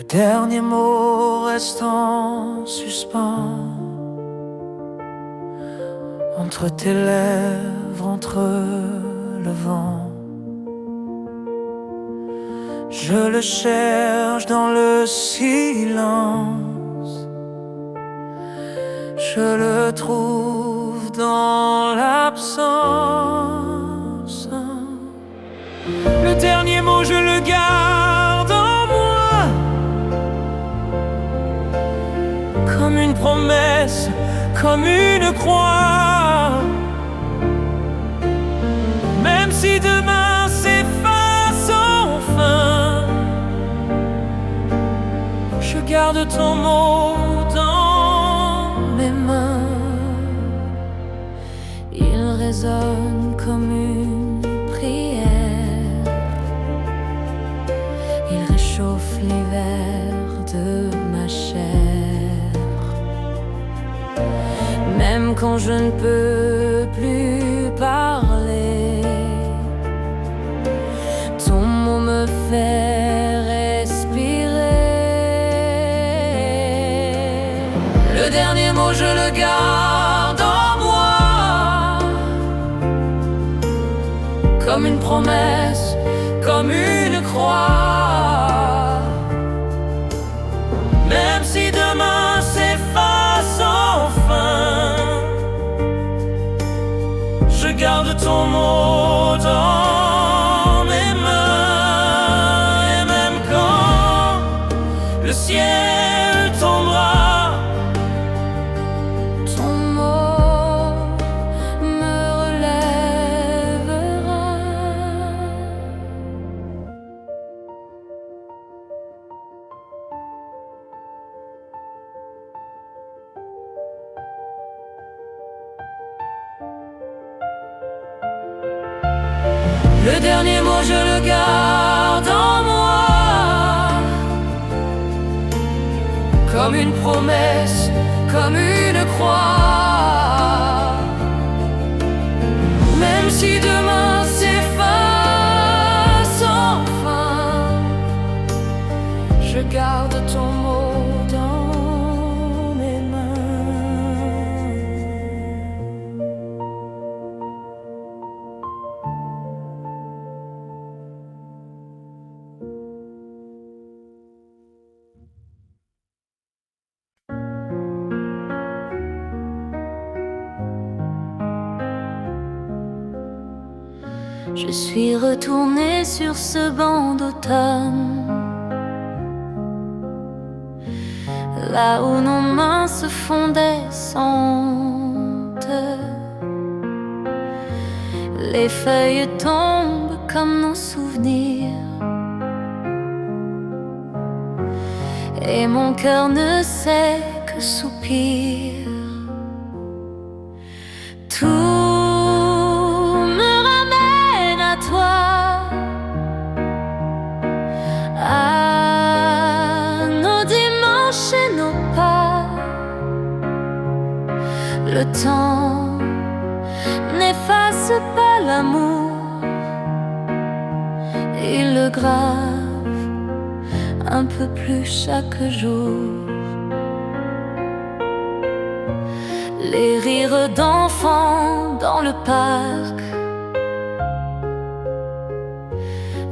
derniers mots restent en suspens entre tes lèvres, entre le vent. Je le cherche dans le silence, je le trouve dans l'absence. Le dernier mot, je le garde en moi, comme une promesse, comme une croix. Même si demain s'efface enfin, je garde ton mot dans mes mains. Il résonne comme une prière, il réchauffe l'hiver de ma chair. Même quand je ne peux plus parler, ton mot me fait respirer. Le dernier mot, je le garde en moi, comme une promesse, comme une croix. Même si demain s'efface enfin, je garde ton mot dans mes mains. Et même quand le ciel tombera, ton mot me relèvera. Le dernier mot, je le garde en moi, comme une promesse, comme une croix. Même si demain s'efface enfin, je garde ton mot dans mes mains. Je suis retournée sur ce banc d'automne, là où nos mains se fondaient santes. Les feuilles tombent comme nos souvenirs, et mon cœur ne sait que soupir. Le temps n'efface pas l'amour, il le grave un peu plus chaque jour. Les rires d'enfants dans le parc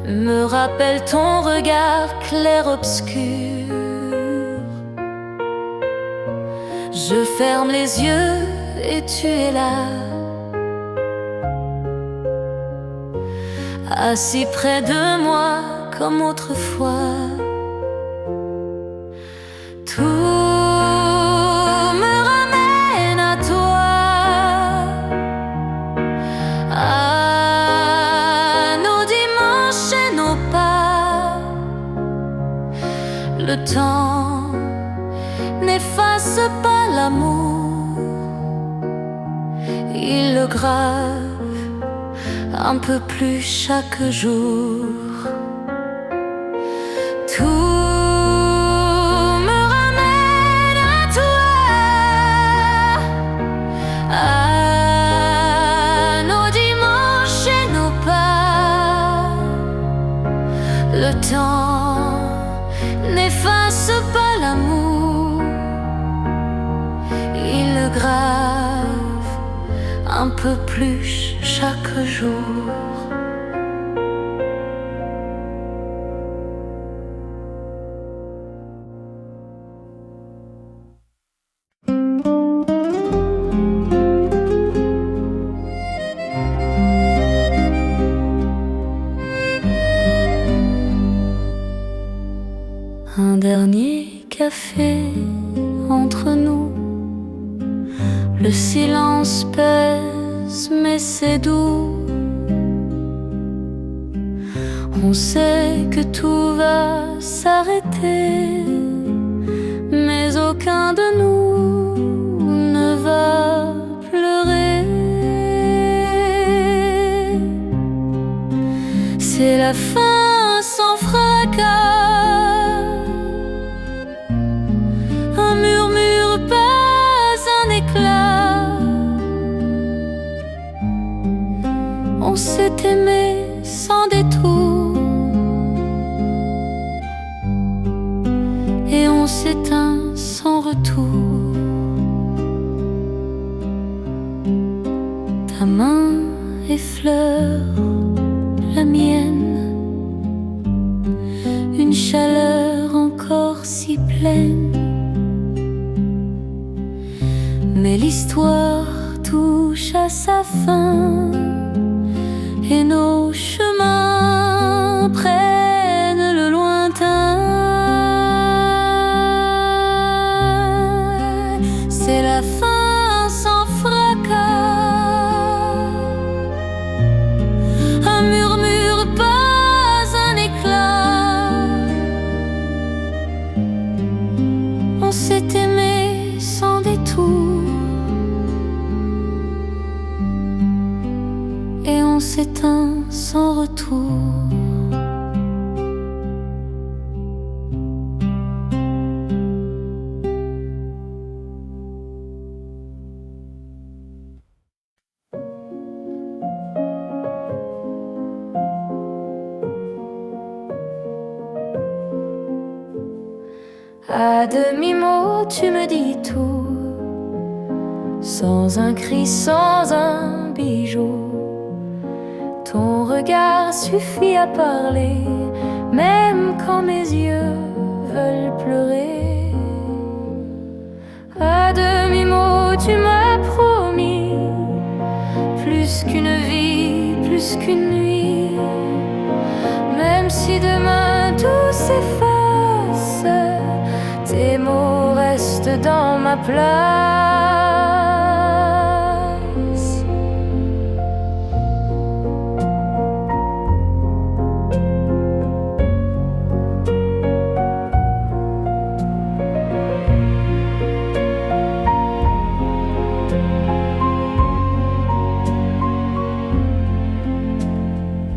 me rappellent ton regard clair-obscur. Je ferme les yeux et tu es là, assis près de moi comme autrefois. Tout me ramène à toi, à nos dimanches et nos pas. Le temps n'efface pas l'amour, il le grave un peu plus chaque jour. Tout me ramène à toi, à nos dimanches et nos pas. Le temps n'efface un peu plus chaque jour. Un dernier café entre nous. Le silence pèse mais c'est doux. On sait que tout va s'arrêter, mais aucun de nous ne va pleurer. C'est la fin sans fracas. Un murmure, pas un éclat. On s'est aimé sans détour et on s'éteint sans retour. Ta main effleure la mienne, une chaleur encore si pleine. Mais l'histoire touche à sa fin et nos chemins prennent le lointain. C'est la fin sans fracas. Un murmure, pas un éclat. On s'est aimé sans détour et on s'éteint sans retour. À demi-mot, tu me dis tout, sans un cri, sans un bijou. Ton regard suffit à parler, même quand mes yeux veulent pleurer. À demi-mot, tu m'as promis plus qu'une vie, plus qu'une nuit. Même si demain tout s'efface, tes mots restent dans ma place.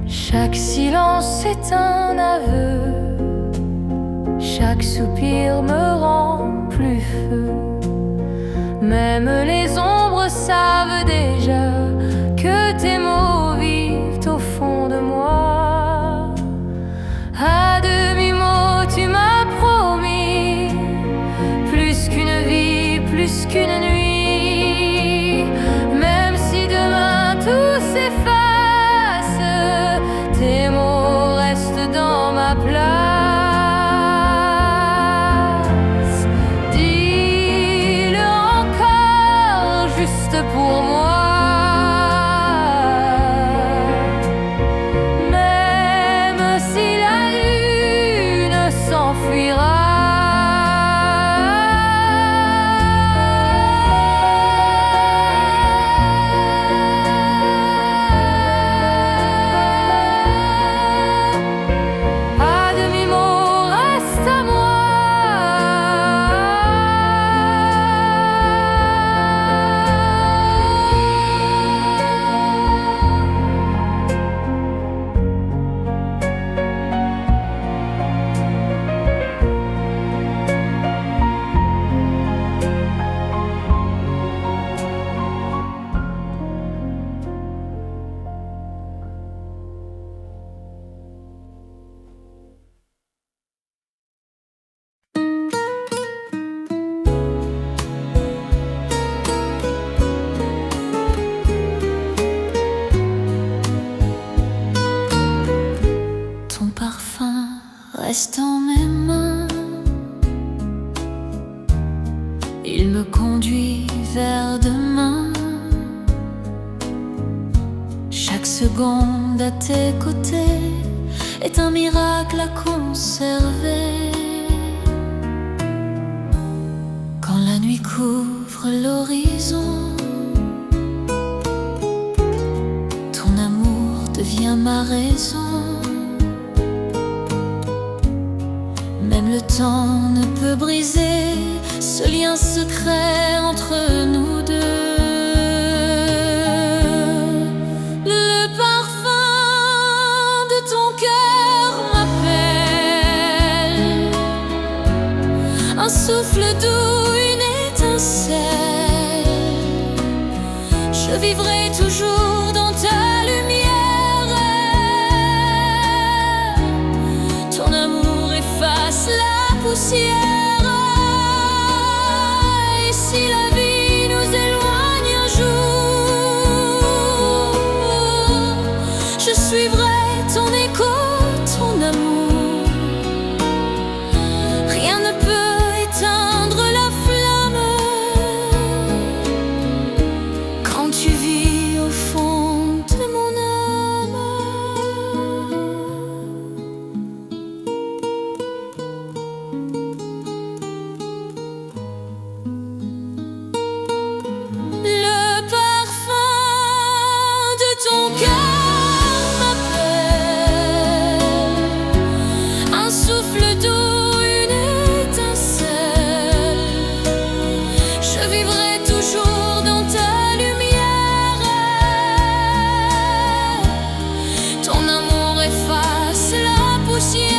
Chaque silence est un aveu, chaque soupir me rend plus feu. Même les ombres savent déjà que tes mots vivent au fond de moi. À demi-mot, tu m'as promis plus qu'une vie, plus qu'une nuit. Même si demain tout s'efface, tes mots restent dans ma place. Dis-le encore, juste pour moi. caressant mes mains, il me conduit vers demain. Chaque seconde à tes côtés est un miracle à conserver. Quand la nuit couvre l'horizon, ton amour devient ma raison. Même le temps ne peut briser ce lien secret entre nous deux. Le parfum de ton cœur m'appelle, un souffle doux, une étincelle. Je vivrai toujours dans ta lumière. Ton amour efface la poussière. Et si la vie nous éloigne un jour, je suivrai ton écho, ton amour. Rien ne peut éteindre la flamme quand tu vis au fond de mon âme. Le parfum de ton cœur m'appelle, un souffle doux, une étincelle. Je vivrai toujours dans ta lumière. Ton amour efface la poussière.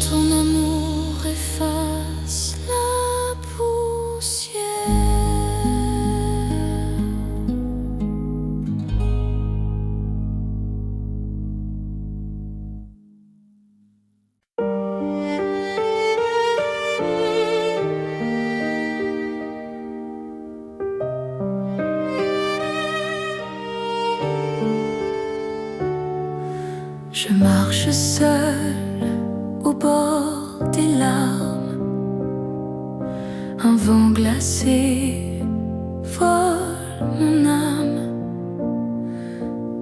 Ton amour efface la poussière. Je marche seule au bord des larmes. Un vent glacé vole mon âme.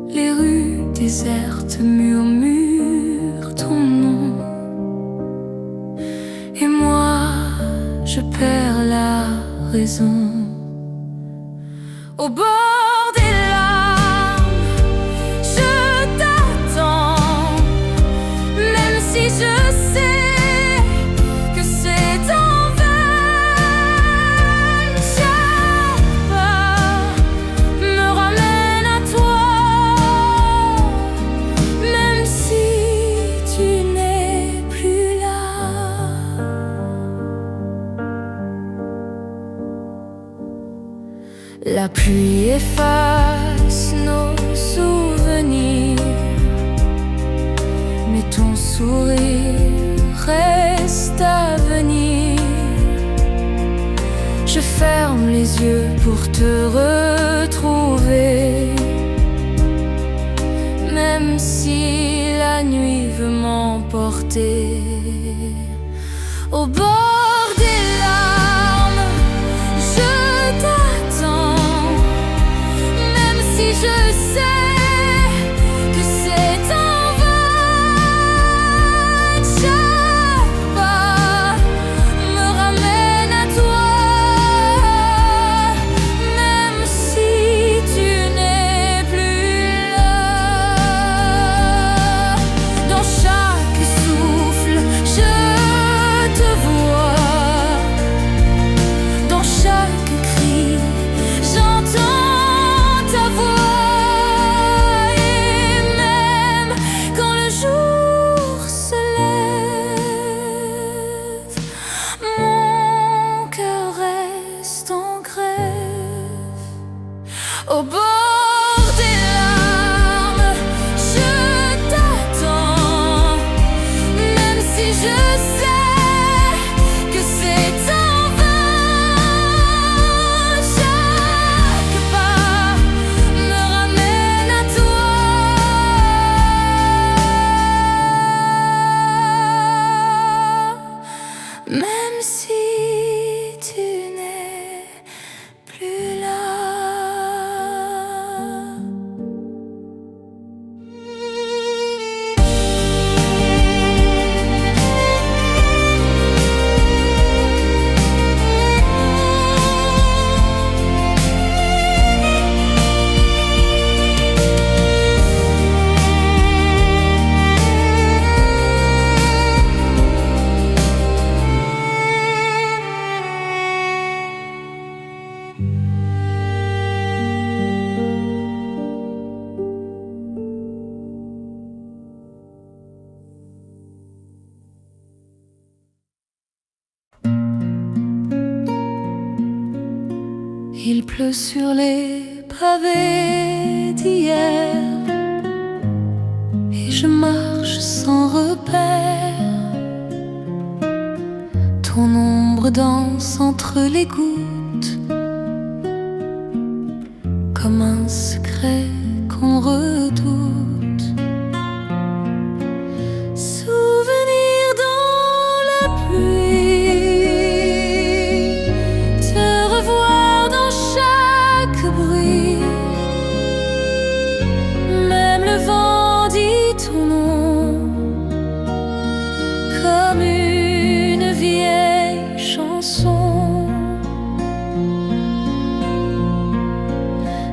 Les rues désertes murmurent ton nom. Et moi, je perds la raison. Au bord des larmes, je t'attends. Même si je sais que c'est en vain, chaque pas me ramène à toi. Même si tu n'es plus là. La pluie efface nos souvenirs, mais ton sourire reste à venir. Je ferme les yeux pour te retrouver, même si la nuit veut m'emporter. Au bord des larmes, je t'attends, même si je sais que c'est en vain. Chaque pas me ramène à toi, même si tu n'es plus là. Dans chaque souffle, je te vois. Il pleut sur les pavés d'hier et je marche sans repère. Ton ombre danse entre les gouttes comme un secret qu'on redoute. Souvenir dans la pluie, te revoir dans chaque bruit. Même le vent dit ton nom comme une vieille chanson.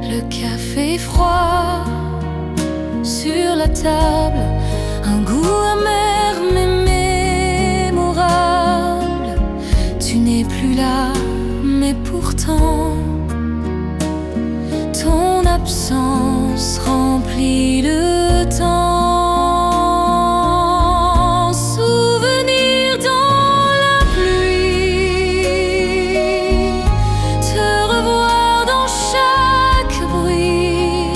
Le café froid sur la table, un goût amer mais mémorable. Tu n'es plus là, mais pourtant ton absence remplit le temps. Souvenir dans la pluie, te revoir dans chaque bruit.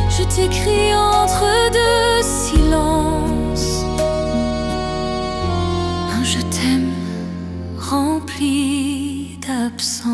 Je t'écris entre deux silences un je t'aime rempli d'absence.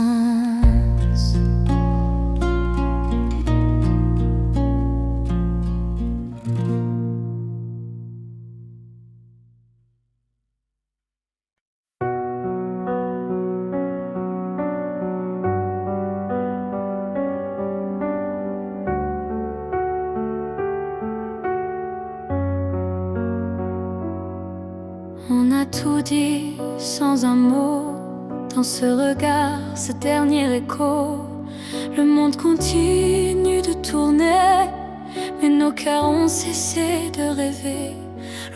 On a tout dit sans un mot, dans ce regard, ce dernier écho. Le monde continue de tourner, mais nos cœurs ont cessé de rêver.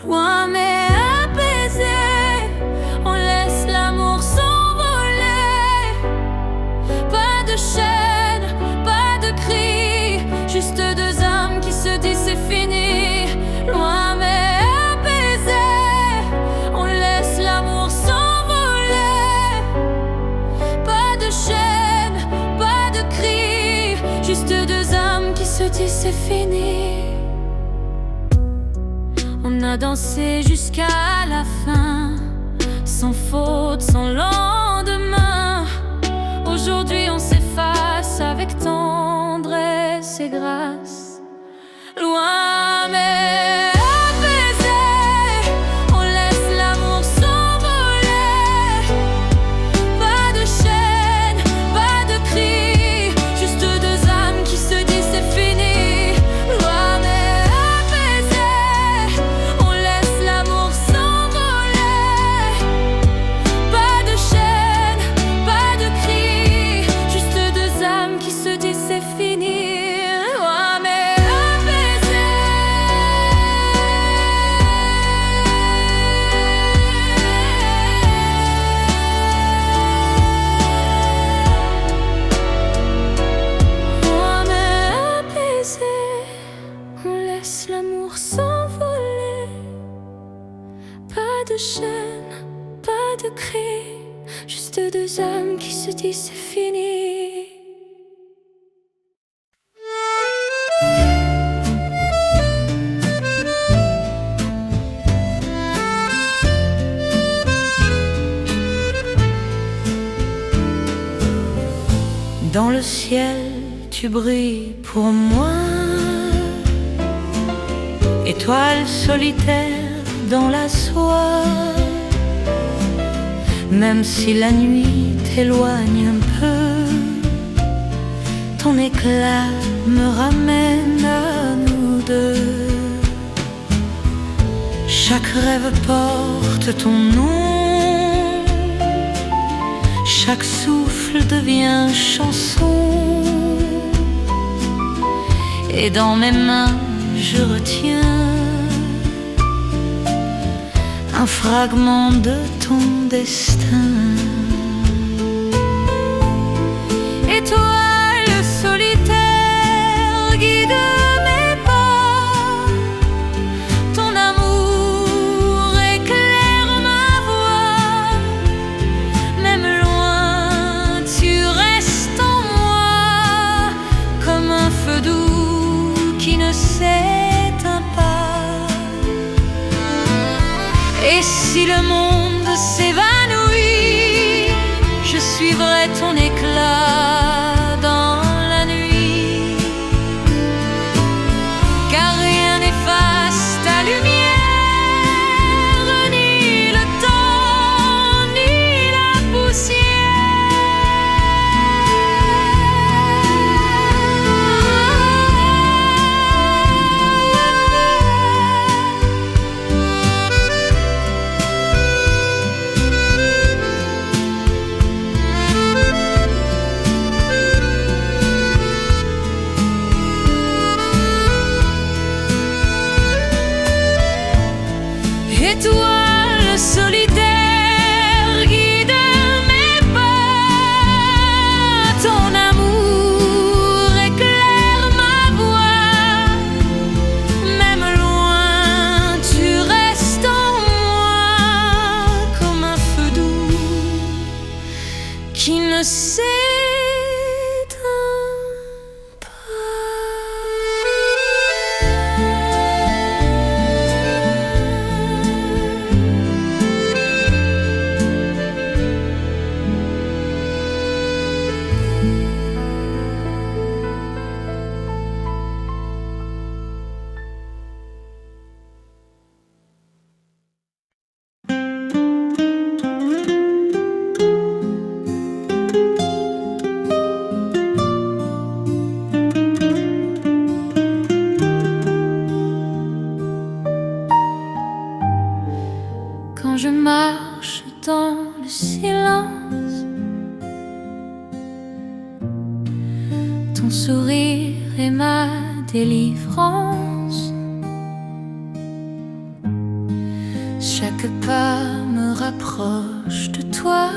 Loin mais apaisé, on laisse l'amour s'envoler. Pas de chaîne, pas de cri, juste deux âmes qui se disent c'est fini. Loin mais juste deux âmes qui se disent c'est fini. On a dansé jusqu'à la fin, sans faute, sans lendemain. Aujourd'hui on s'efface avec tendresse et grâce. Loin mais apaisé, on laisse l'amour s'envoler. Pas de chaîne, pas de cri, juste deux âmes qui se disent c'est fini. Loin mais apaisé, on laisse l'amour s'envoler. Pas de chaîne, pas de cri, juste deux âmes qui se disent c'est fini. Loin mais l'amour s'envoler. Pas de chaîne, pas de cri, juste deux âmes qui se disent c'est fini. Dans le ciel, tu brilles pour moi. Étoile solitaire dans la soie. Même si la nuit t'éloigne un peu, ton éclat me ramène à nous deux. Chaque rêve porte ton nom, chaque souffle devient chanson. Et dans mes mains je retiens un fragment de ton destin. Étoile solitaire, guide mes pas. Ton amour éclaire ma voie. Même loin, tu rêves. Et si le monde s'évanouit, je suivrai ton éclat dans la nuit. Car rien n'efface ta lumière, ni le temps, ni la Étoile solitaire, guide mes pas, ton amour éclaire ma voie. Même loin, tu restes en moi comme un feu doux qui ne s'éteint pas. Quand je marche dans le silence, ton sourire est ma délivrance. Chaque pas me rapproche de toi.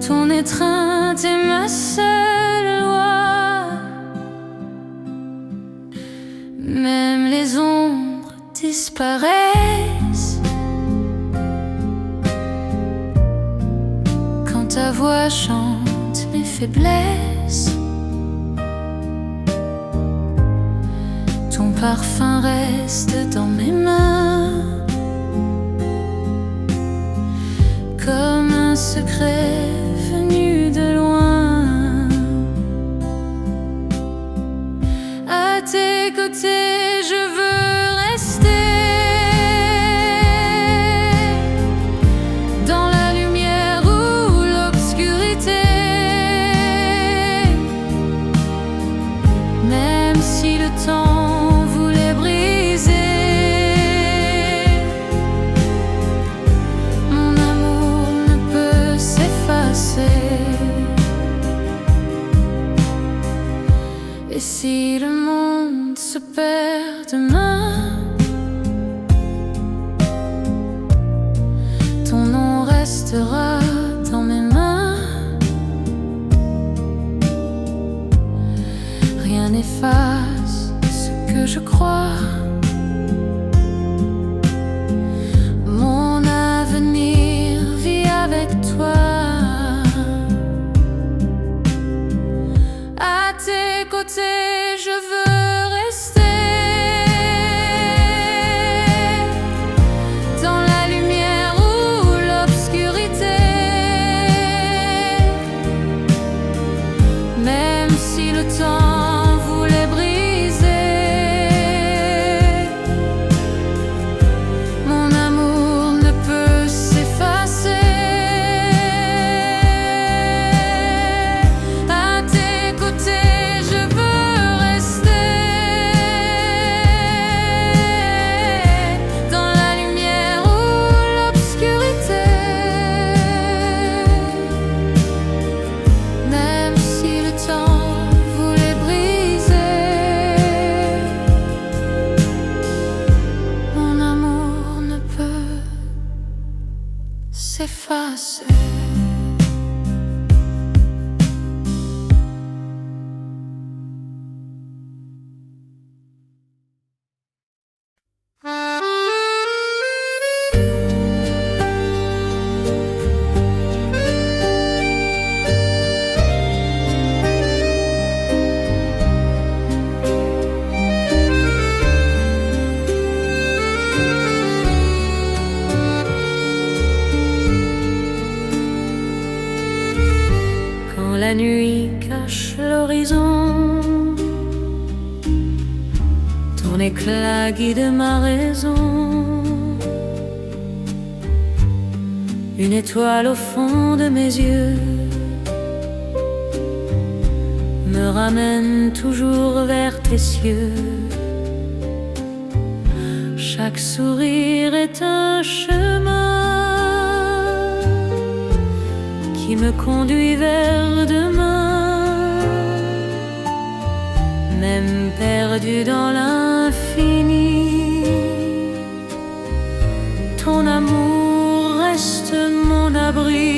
Ton étreinte est ma seule loi. Même les ombres disparaissent quand ta voix chante mes faiblesses. Ton parfum reste dans mes mains comme un secret venu de loin. À tes côtés, je veux rester. Dans la lumière ou l'obscurité, même si le temps voulait briser, mon amour ne peut s'effacer. Et si le monde se perd demain, ton nom restera dans mes mains. Rien n'efface ce que je crois. Mon avenir vit avec toi. À tes côtés, je veux rester. Dans la lumière ou l'obscurité, même si le temps voulait briser, mon amour ne peut s'effacer. À tes côtés, je veux rester. Dans la lumière ou l'obscurité, même si le temps voulait briser, mon amour ne peut s'effacer. la nuit cache l'horizon. Ton éclat guide ma raison. Une étoile au fond de mes yeux me ramène toujours vers tes cieux. Chaque sourire est un chemin qui me conduit vers demain. Même perdu dans l'infini, ton amour reste mon abri.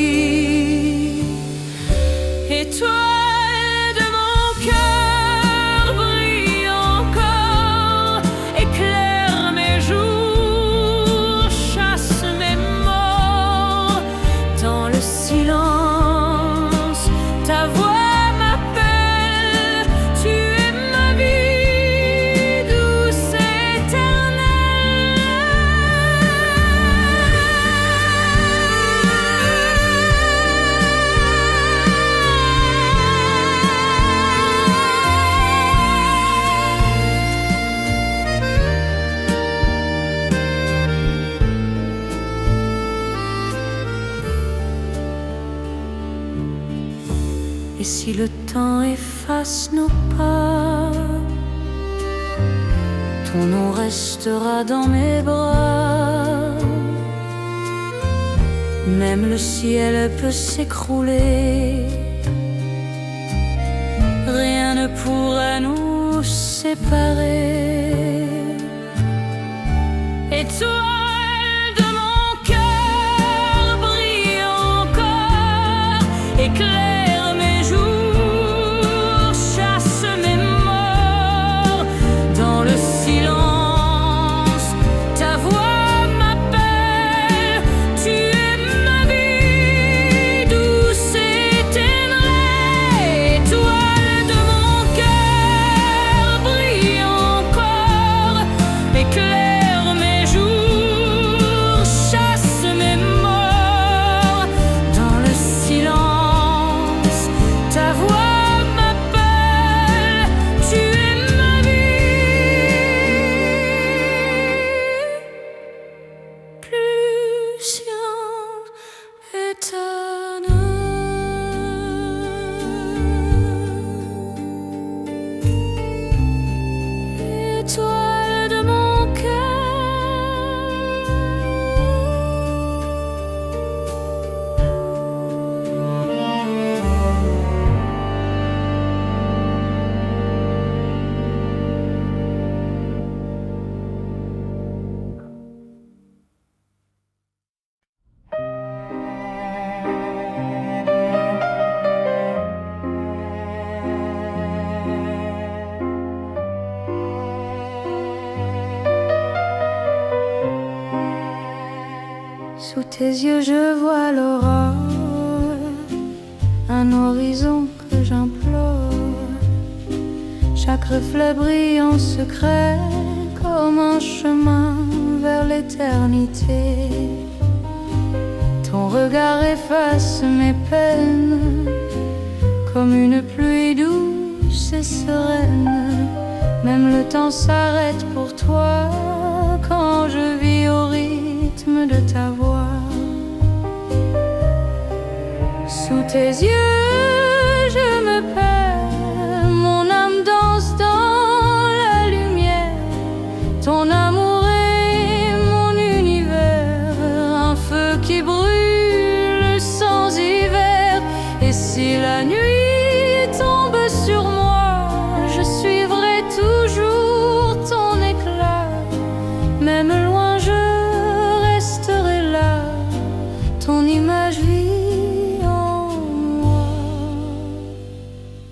Étoile de mon cœur, brille encore, éclaire mes jours, chasse mes morts. Dans le silence, ta voix m'appelle, tu es ma vie, douce Et si le temps efface nos pas, ton nom restera dans mes bras. Même le ciel peut s'écrouler, rien ne pourra nous séparer. Étoile de mon cœur, brille encore, éclaire mes jours, chasse mes morts. Dans le silence, ta voix m'appelle, tu es ma vie, douce éternelle. Étoile de mon cœur, brille encore, éclaire mes jours, chasse mes morts. Dans le silence, ta voix m'appelle, tu es ma vie, plus sien, éternel. Étoile de mon Sous tes yeux je vois l'aurore, un horizon que j'implore. Chaque reflet brille en secret, comme un chemin vers l'éternité. Ton regard efface mes peines, comme une pluie douce et sereine. Même le temps s'arrête pour toi, quand je vis au rythme de ta voix. Sous tes yeux je me perds, mon âme danse dans la lumière. Ton amour est mon univers, un feu qui brûle sans hiver. Et si la nuit tombe sur moi, je suivrai toujours ton éclat. Même loin je resterai là, ton image vit en moi.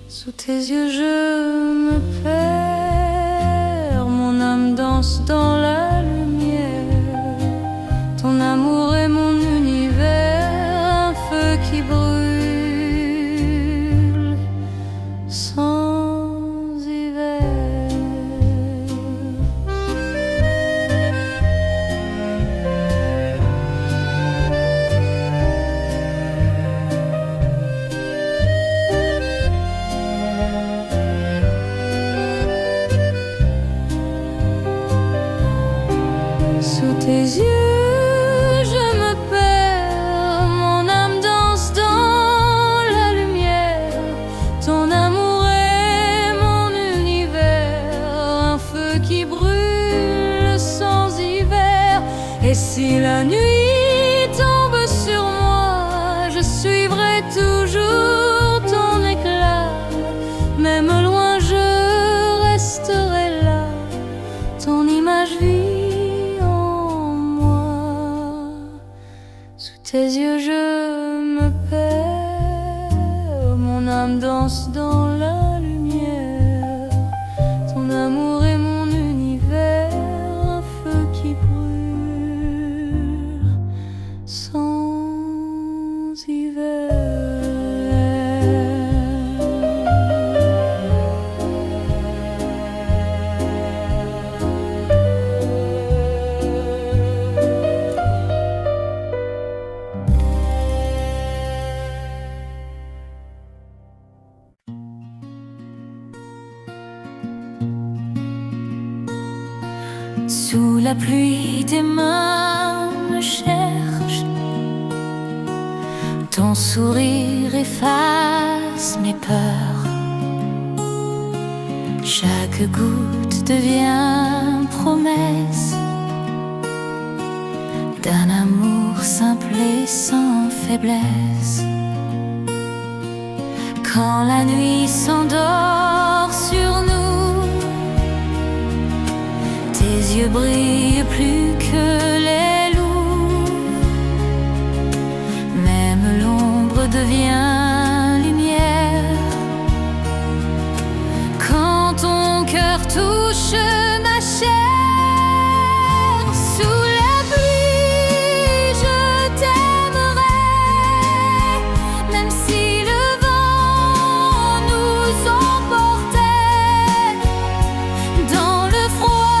Sous tes yeux je me perds, mon âme danse dans la lumière. Ton amour est mon univers, un feu qui brûle sans hiver. Sous tes yeux, je me perds, mon âme danse dans la lumière. Ton amour est mon univers, un feu qui brûle sans hiver. Et si la nuit tombe sur moi, je suivrai toujours ton éclat. Même loin, je resterai là, ton image vit en moi. Sous tes yeux, je me perds, mon âme danse dans la lumière. Ton amour est mon univers, un feu qui brûle sans hiver. Sous la pluie, tes mains me cherchent. Ton sourire efface mes peurs. Chaque goutte devient promesse d'un amour simple et sans faiblesse. Quand la nuit s'endort sur nous, tes yeux brillent plus que les loups. Même l'ombre devient lumière. Quand ton cœur touche ma chair, sous la pluie, je t'aimerai. Même si le vent nous emportait, dans le froid,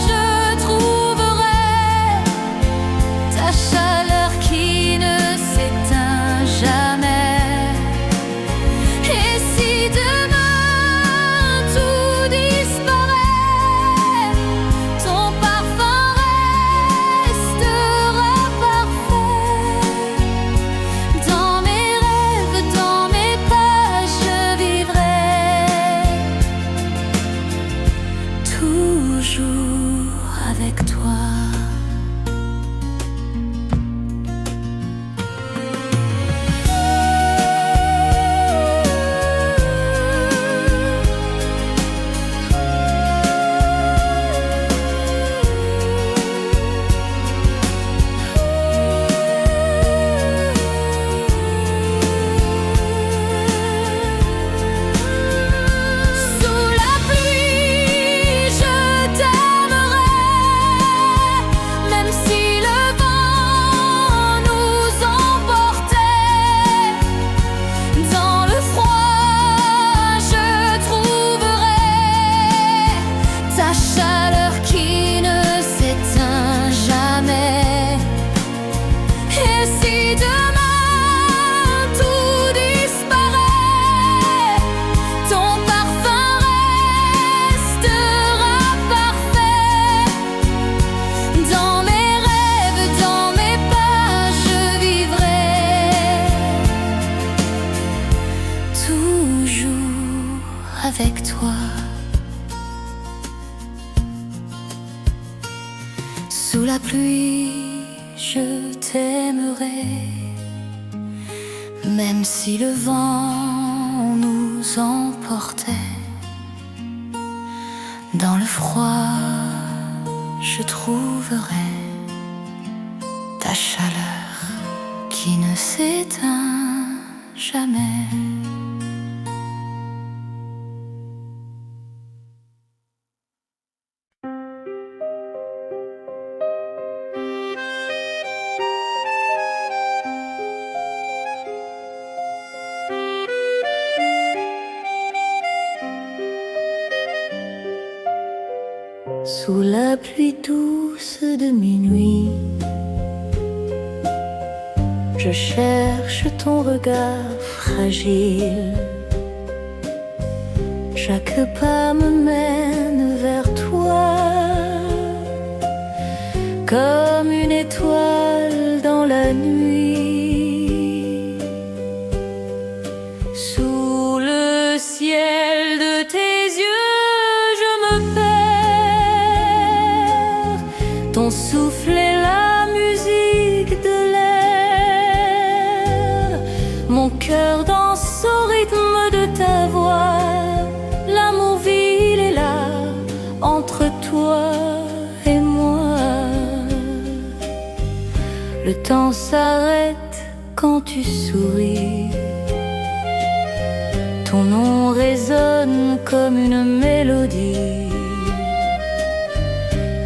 je trouverai ta chaleur qui ne s'éteint jamais. Et si demain tout disparaît, ton parfum restera parfait. Dans mes rêves, dans mes pas, je vivrai toujours avec toi. Sous la pluie, je t'aimerai. Même si le vent nous emportait, dans le froid, je trouverai ta chaleur qui ne s'éteint jamais. Et si demain tout disparaît, ton parfum restera parfait. Dans mes rêves, dans mes pas, je vivrai toujours avec toi. Sous la pluie, je t'aimerai. Même si le vent nous emportait, dans le froid, je trouverai ta chaleur qui ne s'éteint jamais. Sous la pluie douce de minuit, je cherche ton regard fragile. Chaque pas me mène vers toi. comme une étoile dans la nuit. Sous le ciel de tes yeux, je me perds. Ton souffle est la musique de l'air. Mon cœur danse au rythme de ta voix. L'amour vil est là, entre toi et moi. Le temps s'arrête quand tu souris. Ton nom résonne comme une mélodie.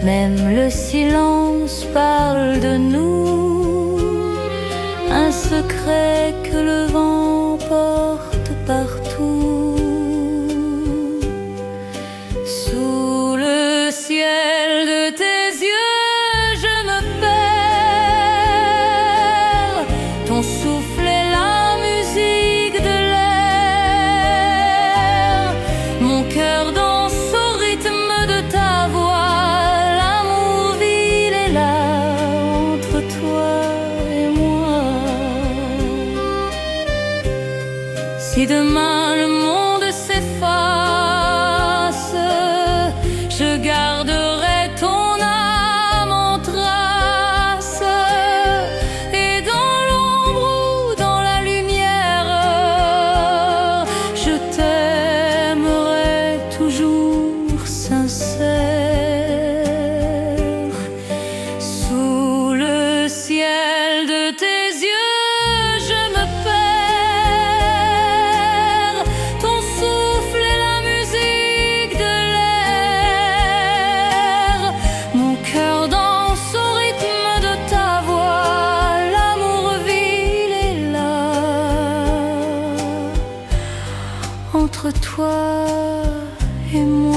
Même le silence parle de nous, un secret que le vent porte partout. Sous le ciel de tes yeux, je me perds. Ton souffle est la musique de l'air. Mon cœur danse au rythme de ta voix. L'amour vil est là, entre toi et moi. Si demain le monde s'efface, je garderai ton âme en trace. Et dans l'ombre ou dans la lumière, je t'aimerai toujours sincère. Sous le ciel de tes yeux, je me perds. Ton souffle est la musique de l'air. Mon cœur danse au rythme de ta voix. L'amour vil est là, entre toi et moi.